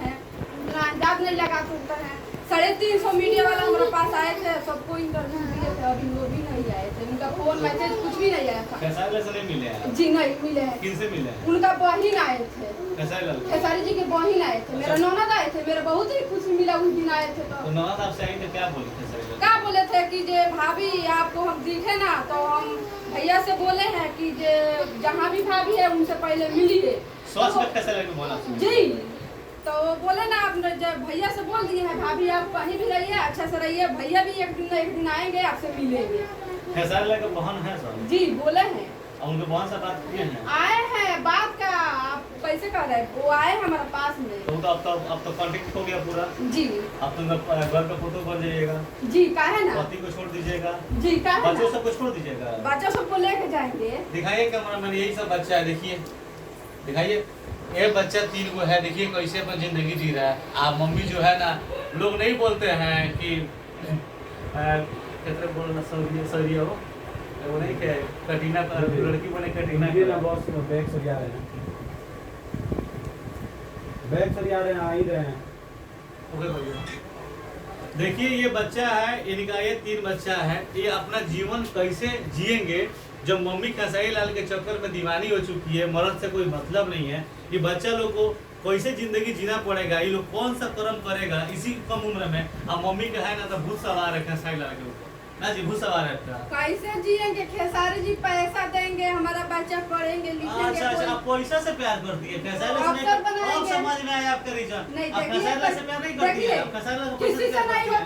हैं, उतना अंदाज नहीं लगा सकते हैं। 350 मीडिया वाला हमारे पास आए थे, सबको इंटरव्यू दिए थे, अभी वो भी नहीं आए थे। उनका फोन मैसेज कुछ भी नहीं आया था। खेसारी से नहीं मिले हैं? जी नहीं मिले हैं। किनसे मिले हैं? उनका बहिन आए थे, खेसारी जी के बहिन आए थे, मेरा ननद आए थे, मेरा बहुत ही खुशी मिला उस दिन आए थे। तो ननद आपसे आई थे, क्या बोली खेसारी? क्या बोले थे कि जे भाभी आपको हम दिखे ना, तो हम भैया से बोले हैं कि जे जहाँ भी भाभी है उनसे पहले मिलिए। स्वास्थ्य में खेसारी को बोला जी, तो बोले ना आप जब भैया से बोल दिए हैं भाभी आप कहीं भी रहिए, अच्छा से रहिए, भैया भी एक दिन आएंगे, आपसे मिलेंगे। खेसारी लगे बहन है सब? जी बोले हैं। और उनके बहन से बात किए हैं? आए हैं, बात का आप कैसे कर रहे हैं, वो आए हमारे पास में। तो अब तो कांटेक्ट हो गया पूरा? जी। अब तो घर का फोटो बन जाइएगा? जी काहे ना। पति को छोड़ दीजिएगा? जी काहे ना। बच्चों सबको छोड़ दीजिएगा? बच्चों सबको लेके जाएंगे। दिखाइए कैमरा मैन, यही सब बच्चा है, देखिए दिखाइए। ये बच्चा 3 को है, देखिए कैसे अपनी जिंदगी जी रहा है। आप मम्मी जो है ना, लोग नहीं बोलते हैं कि कितने बोलना सरिया हो, वो नहीं क्या कटीना लड़की बोले कटीना ना बॉस बैग सरिया रहे हैं, बैग सरिया रहे हैं, आ ही रहे हैं। ओके भैया, देखिए ये बच्चा है, इनका ये 3 बच्चा है। ये अपना जीवन कैसे जिएंगे जब मम्मी खेसारी लाल के चक्कर में दीवानी हो चुकी है, मर्द से कोई मतलब नहीं है। ये बच्चा लोग को कैसे जिंदगी जीना पड़ेगा, ये लोग कौन सा कर्म करेगा इसी कम उम्र में। अब मम्मी का है ना तो भूत सवार है खेसारी लाल के ऊपर ना जी, भूत सवार है। कैसे जिएंगे, खेसारी जी पैसा देंगे, हमारा बच्चा पढ़ेंगे लिखेंगे। अच्छा, आप पैसा से प्यार करती है खेसारी लाल से? अब समझ में आया आपका रीजन। नहीं, आप खेसारी लाल से प्यार नहीं करती है? आप खेसारी लाल को पैसे से प्यार करती है?